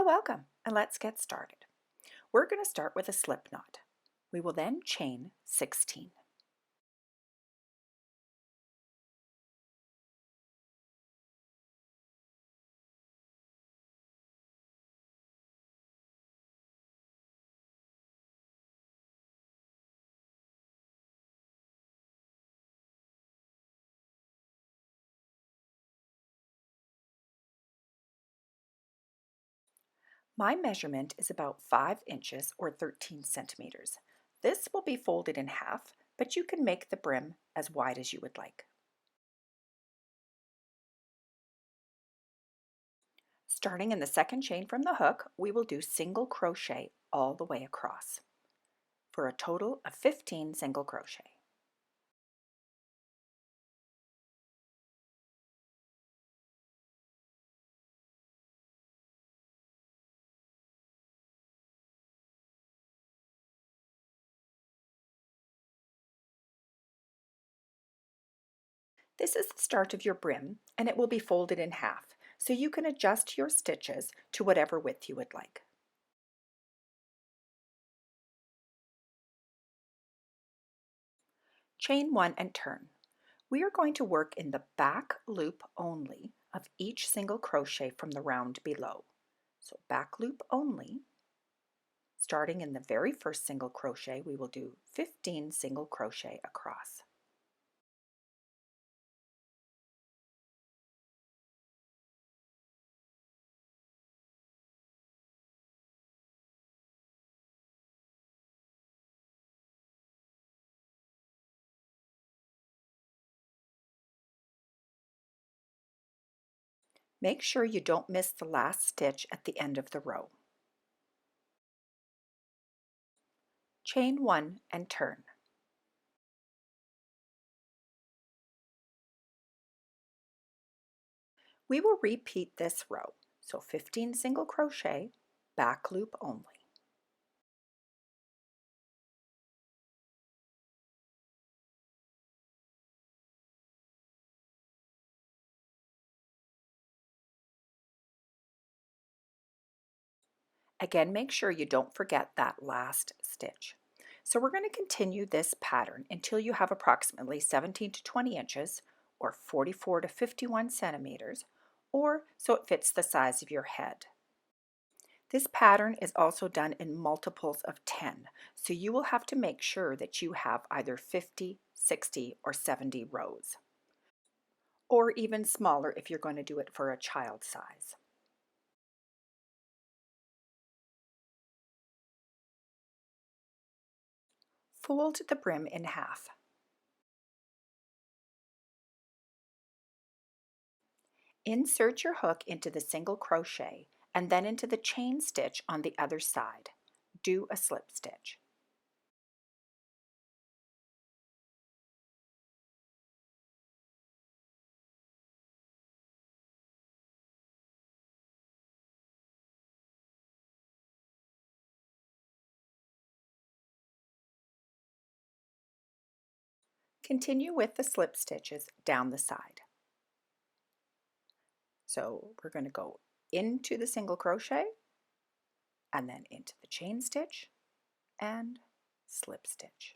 welcome, and let's get started. We're going to start with a slip knot. We will then chain 16. My measurement is about 5 inches or 13 centimeters. This will be folded in half, but you can make the brim as wide as you would like. Starting in the second chain from the hook, we will do single crochet all the way across for a total of 15 single crochet. This is the start of your brim, and it will be folded in half, so you can adjust your stitches to whatever width you would like. Chain 1 and turn. We are going to work in the back loop only of each single crochet from the round below. So back loop only. Starting in the very first single crochet, we will do 15 single crochet across. Make sure you don't miss the last stitch at the end of the row. Chain 1 and turn. We will repeat this row, so 15 single crochet, back loop only. Again, make sure you don't forget that last stitch. So we're going to continue this pattern until you have approximately 17 to 20 inches or 44 to 51 centimeters, or so it fits the size of your head. This pattern is also done in multiples of 10, so you will have to make sure that you have either 50, 60, or 70 rows, or even smaller if you're going to do it for a child size. Fold the brim in half. Insert your hook into the single crochet and then into the chain stitch on the other side. Do a slip stitch. Continue with the slip stitches down the side. So we're going to go into the single crochet and then into the chain stitch and slip stitch.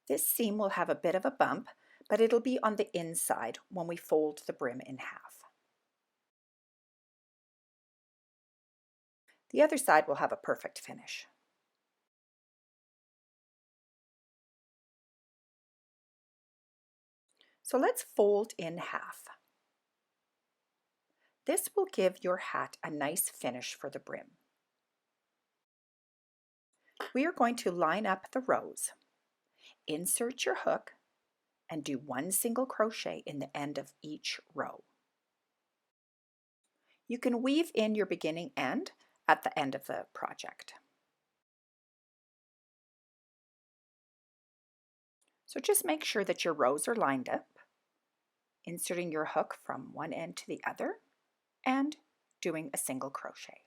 This seam will have a bit of a bump, but it'll be on the inside when we fold the brim in half. The other side will have a perfect finish. So let's fold in half. This will give your hat a nice finish for the brim. We are going to line up the rows, insert your hook, and do one single crochet in the end of each row. You can weave in your beginning end at the end of the project. So just make sure that your rows are lined up, inserting your hook from one end to the other, and doing a single crochet.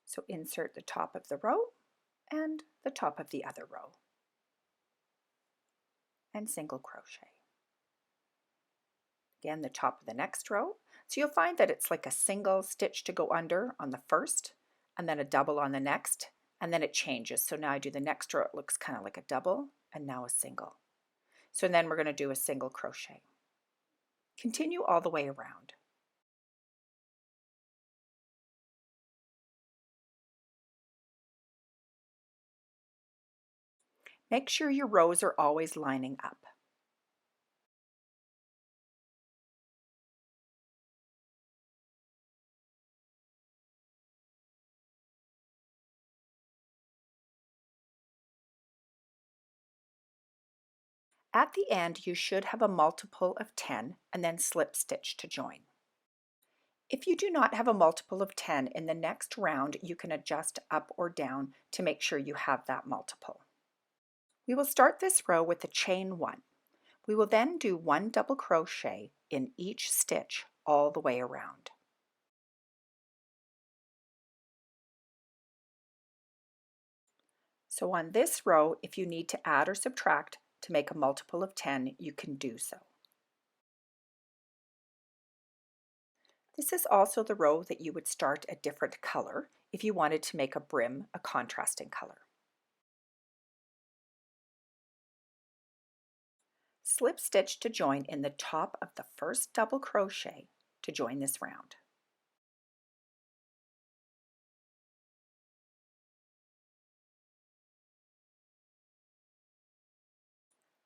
So insert the top of the row and the top of the other row, and single crochet. Again, the top of the next row. So you'll find that it's like a single stitch to go under on the first, and then a double on the next, and then it changes. So now I do the next row, it looks kind of like a double, and now a single. So then we're going to do a single crochet. Continue all the way around. Make sure your rows are always lining up. At the end, you should have a multiple of 10 and then slip stitch to join. If you do not have a multiple of 10 in the next round, you can adjust up or down to make sure you have that multiple. We will start this row with the chain 1. We will then do 1 double crochet in each stitch all the way around. So on this row, if you need to add or subtract to make a multiple of 10, you can do so. This is also the row that you would start a different color if you wanted to make a brim a contrasting color. Slip stitch to join in the top of the first double crochet to join this round.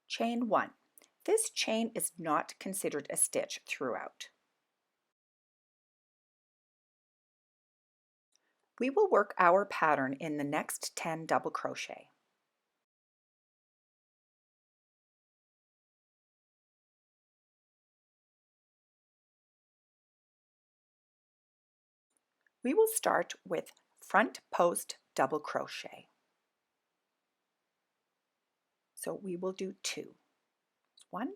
Chain 1. This chain is not considered a stitch throughout. We will work our pattern in the next 10 double crochet. We will start with front post double crochet. So we will do 2. 1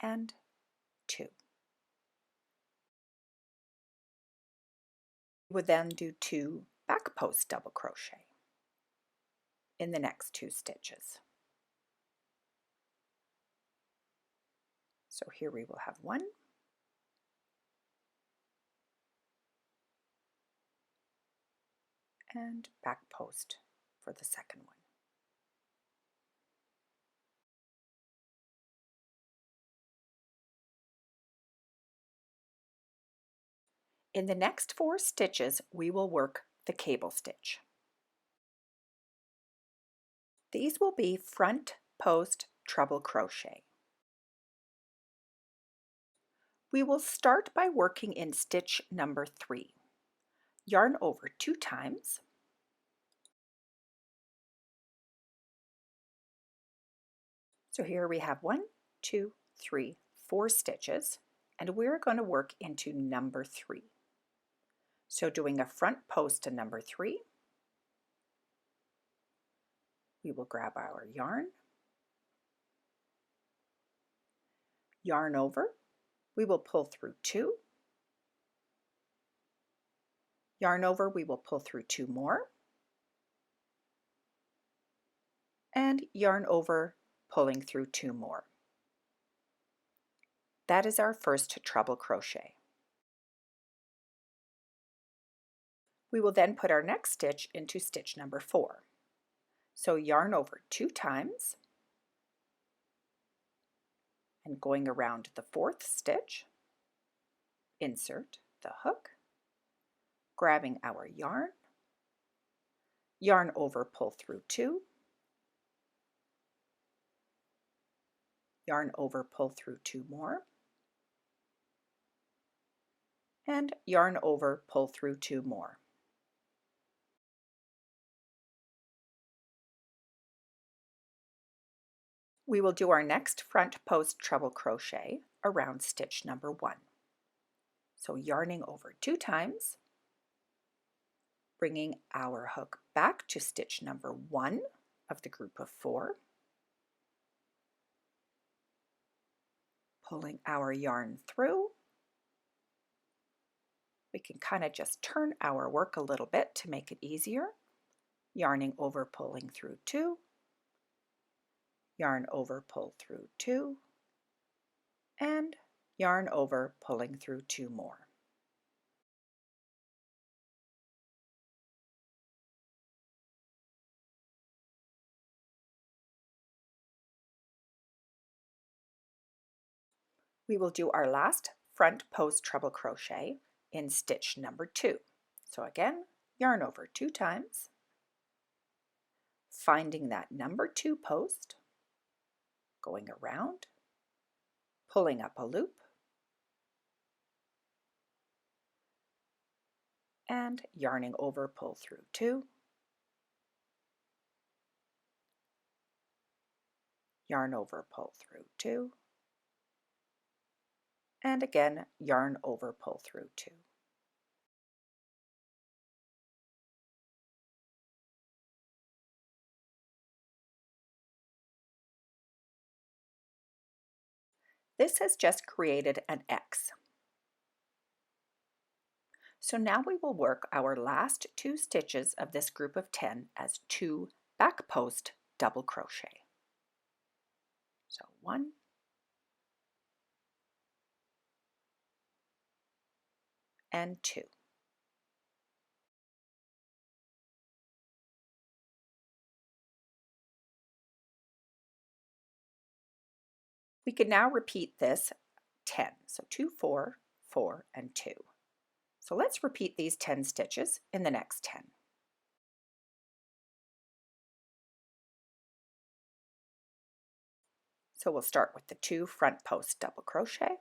and 2. We would then do 2 back post double crochet in the next 2 stitches. So here we will have 1 and back post for the second one. In the next 4 stitches, we will work the cable stitch. These will be front post treble crochet. We will start by working in stitch number 3. Yarn over 2 times. So here we have 1, 2, 3, 4 stitches, and we're going to work into number 3. So doing a front post to number 3, we will grab our yarn, yarn over, we will pull through 2, yarn over, we will pull through 2 more, and yarn over, pulling through 2 more. That is our first treble crochet. We will then put our next stitch into stitch number 4. So yarn over 2 times, and going around the 4th stitch, insert the hook, grabbing our yarn, yarn over, pull through 2, yarn over, pull through 2 more, and yarn over, pull through 2 more. We will do our next front post treble crochet around stitch number 1. So yarning over 2 times, bringing our hook back to stitch number 1 of the group of 4, pulling our yarn through. We can kind of just turn our work a little bit to make it easier. Yarning over, pulling through 2, yarn over, pull through 2, and yarn over, pulling through 2 more. We will do our last front post treble crochet in stitch number 2. So again, yarn over 2 times, finding that number 2 post, going around, pulling up a loop, and yarning over, pull through 2, yarn over, pull through 2, and again yarn over, pull through 2. This has just created an X. So now we will work our last 2 stitches of this group of 10 as 2 back post double crochet. So 1, and 2. We can now repeat this 10. So 2, 4, 4, and 2. So let's repeat these 10 stitches in the next 10. So we'll start with the 2 front post double crochet,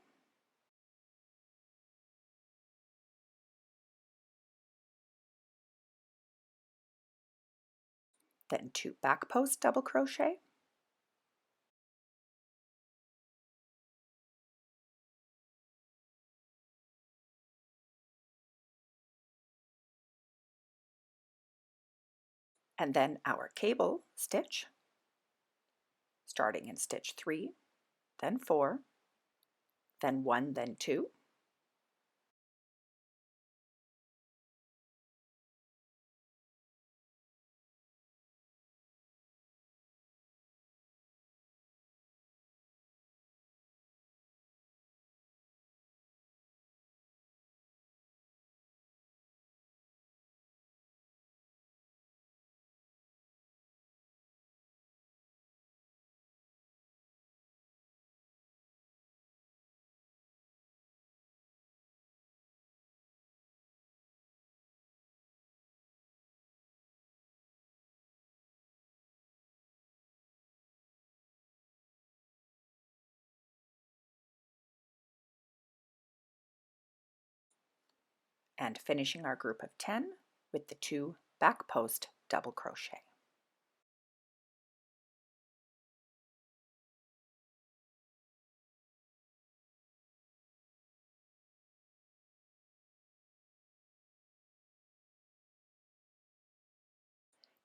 then 2 back post double crochet, and then our cable stitch, starting in stitch 3, then 4, then 1, then 2, and finishing our group of 10 with the 2 back post double crochet.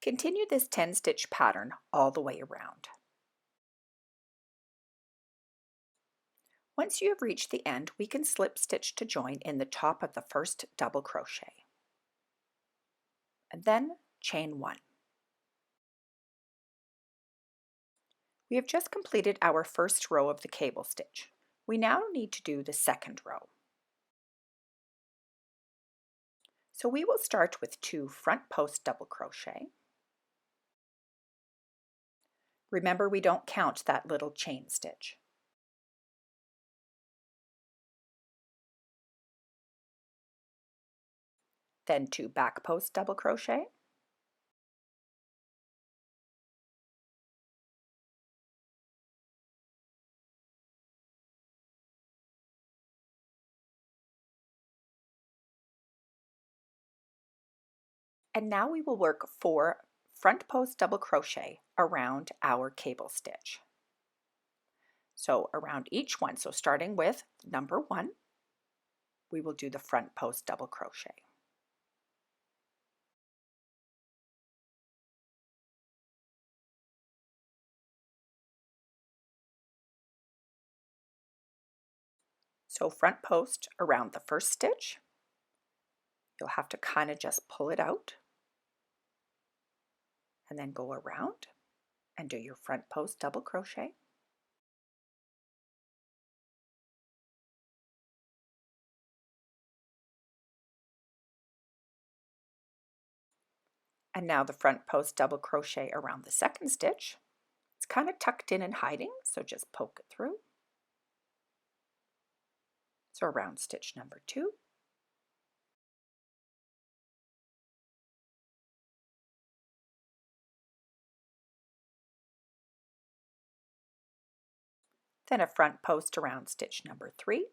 Continue this 10 stitch pattern all the way around. Once you have reached the end, we can slip stitch to join in the top of the first double crochet, and then chain 1. We have just completed our first row of the cable stitch. We now need to do the second row. So we will start with 2 front post double crochet. Remember, we don't count that little chain stitch. Then 2 back post double crochet, And now we will work 4 front post double crochet around our cable stitch. So around each one, so starting with number 1, we will do the front post double crochet. So front post around the first stitch, you'll have to kind of just pull it out and then go around and do your front post double crochet. And now the front post double crochet around the second stitch. It's kind of tucked in and hiding, so just poke it through. So around stitch number 2. Then a front post around stitch number 3.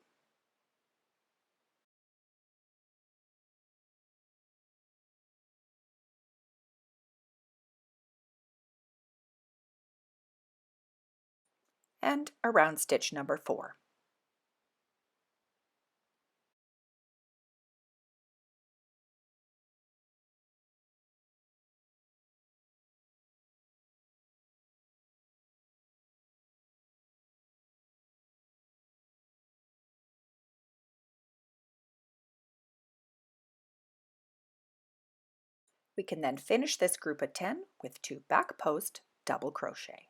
And around stitch number 4. We can then finish this group of 10 with 2 back post double crochet.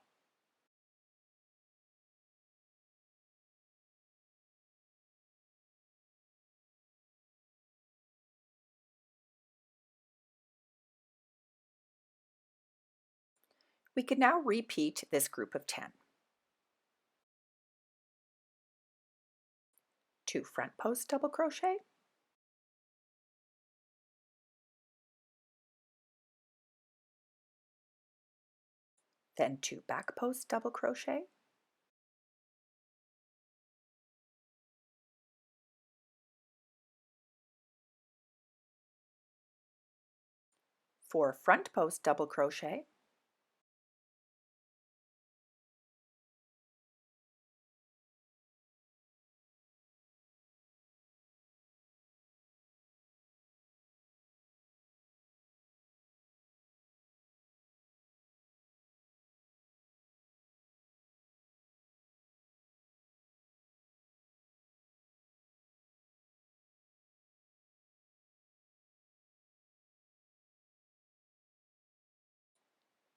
We can now repeat this group of 10. 2 front post double crochet, then 2 back post double crochet, 4 front post double crochet,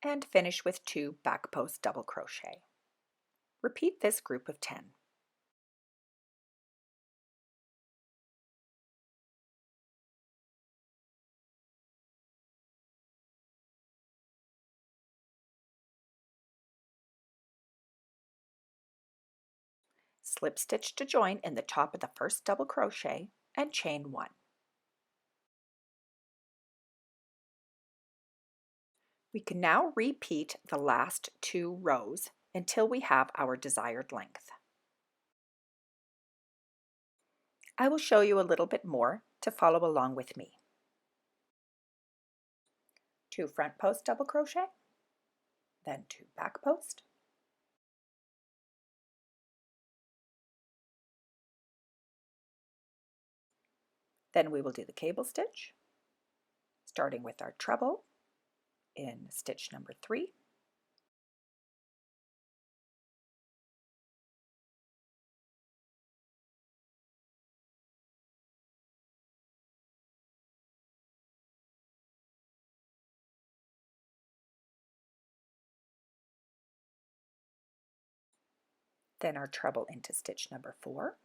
and finish with 2 back post double crochet. Repeat this group of 10. Slip stitch to join in the top of the first double crochet and chain 1. We can now repeat the last 2 rows until we have our desired length. I will show you a little bit more to follow along with me. 2 front post double crochet, then 2 back post, then we will do the cable stitch, starting with our treble in stitch number 3, then our treble into stitch number 4,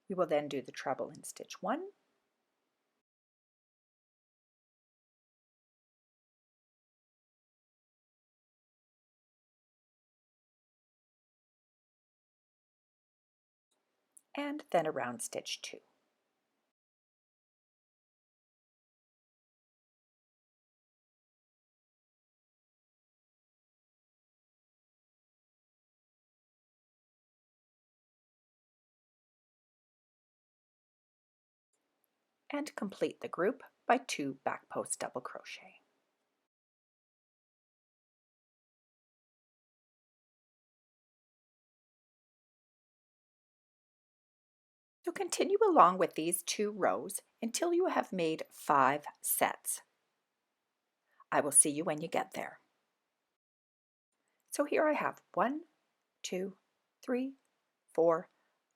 we will then do the treble in stitch 1, and then around stitch 2. and complete the group by 2 back post double crochet. So continue along with these 2 rows until you have made 5 sets. I will see you when you get there. So here I have 1, 2, 3, 4,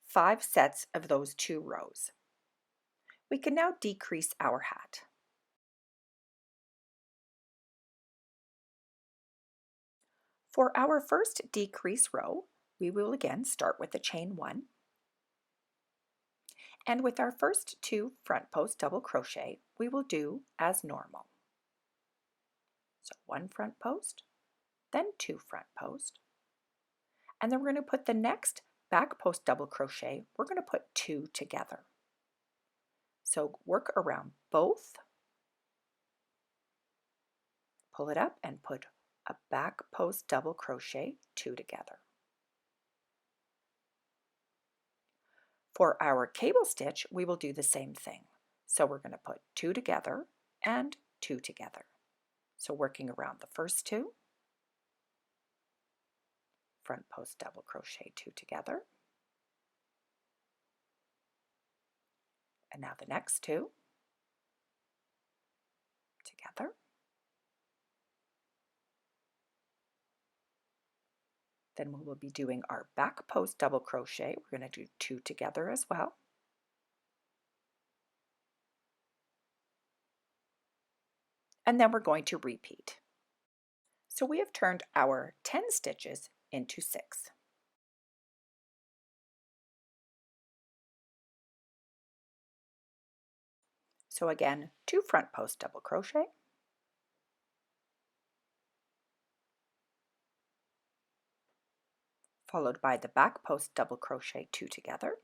5 sets of those 2 rows. We can now decrease our hat. For our first decrease row, we will again start with the chain 1. And with our first 2 front post double crochet, we will do as normal. So 1 front post, then 2 front post, and then we're going to put the next back post double crochet, we're going to put 2 together. So work around both, pull it up and put a back post double crochet, 2 together. For our cable stitch, we will do the same thing. So we're going to put 2 together and 2 together. So working around the first 2, front post double crochet, 2 together, and now the next 2 together, then we will be doing our back post double crochet. We're going to do 2 together as well, and then we're going to repeat. So we have turned our 10 stitches into 6. So again, 2 front post double crochet, followed by the back post double crochet, 2 together,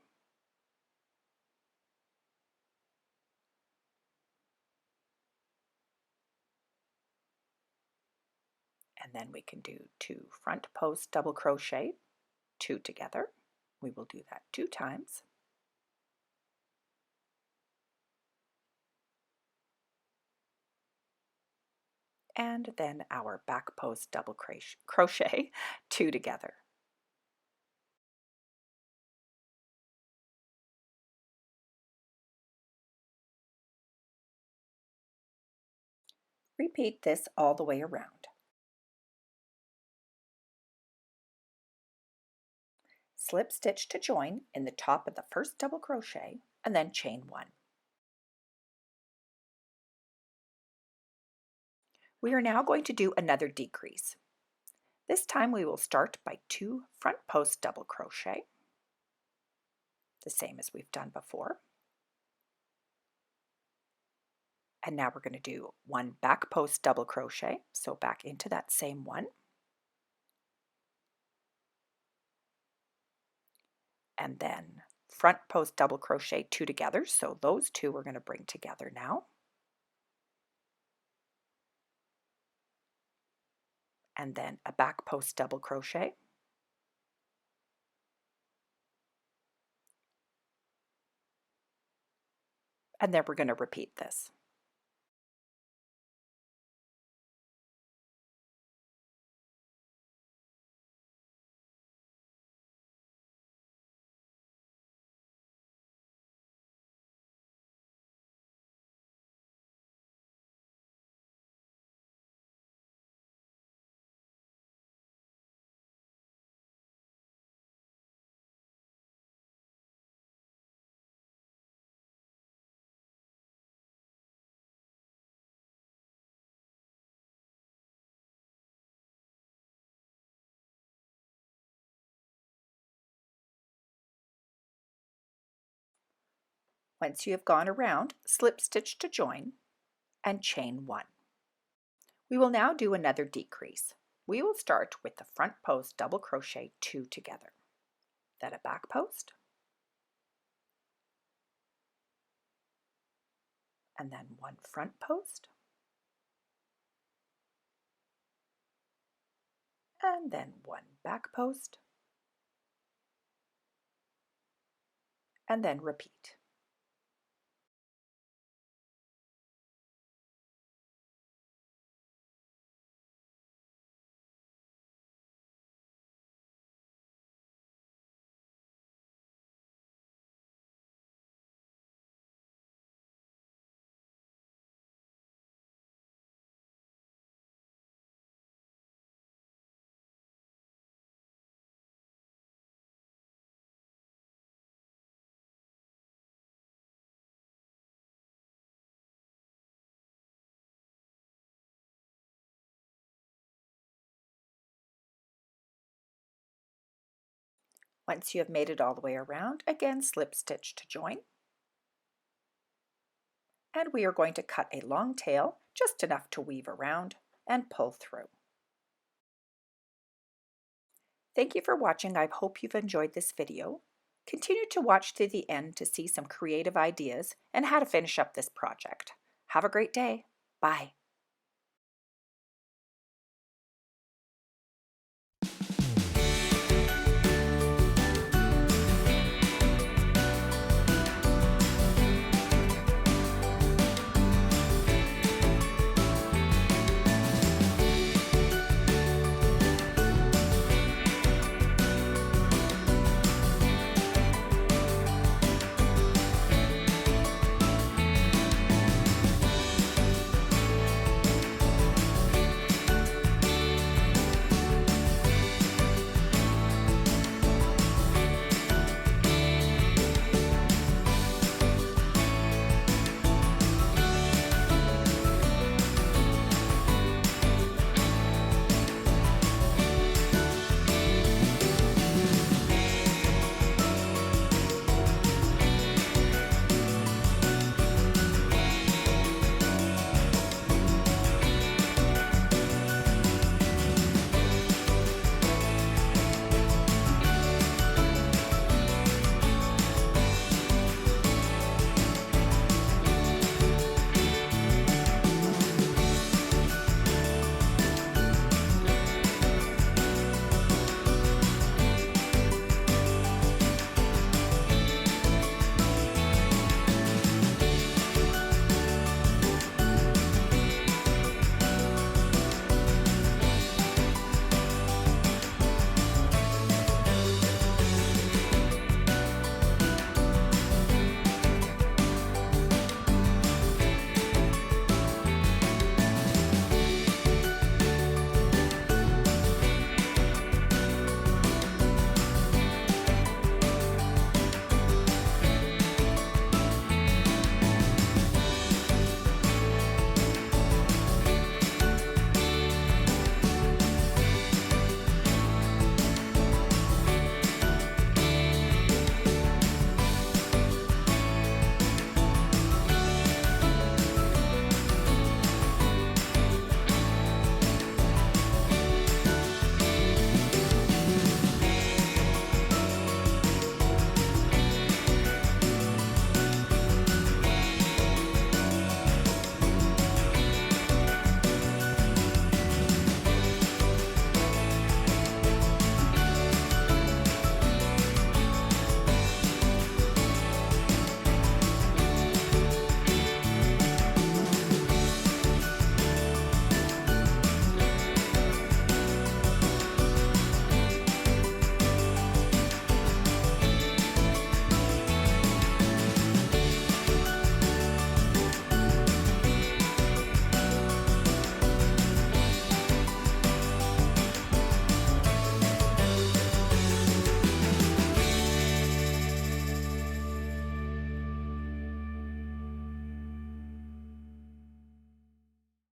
and then we can do 2 front post double crochet, 2 together. We will do that 2 times. And then our back post double crochet, 2 together. Repeat this all the way around. Slip stitch to join in the top of the first double crochet and then chain 1. We are now going to do another decrease. This time we will start by 2 front post double crochet, the same as we've done before. And now we're going to do 1 back post double crochet, so back into that same one. And then front post double crochet, 2 together, so those 2 we're going to bring together now. And then a back post double crochet, and then we're going to repeat this. Once you have gone around, slip stitch to join and chain 1. We will now do another decrease. We will start with the front post double crochet, 2 together, then a back post, and then 1 front post, and then 1 back post, and then repeat. Once you have made it all the way around, again slip stitch to join. And we are going to cut a long tail, just enough to weave around, and pull through. Thank you for watching. I hope you've enjoyed this video. Continue to watch to the end to see some creative ideas and how to finish up this project. Have a great day. Bye.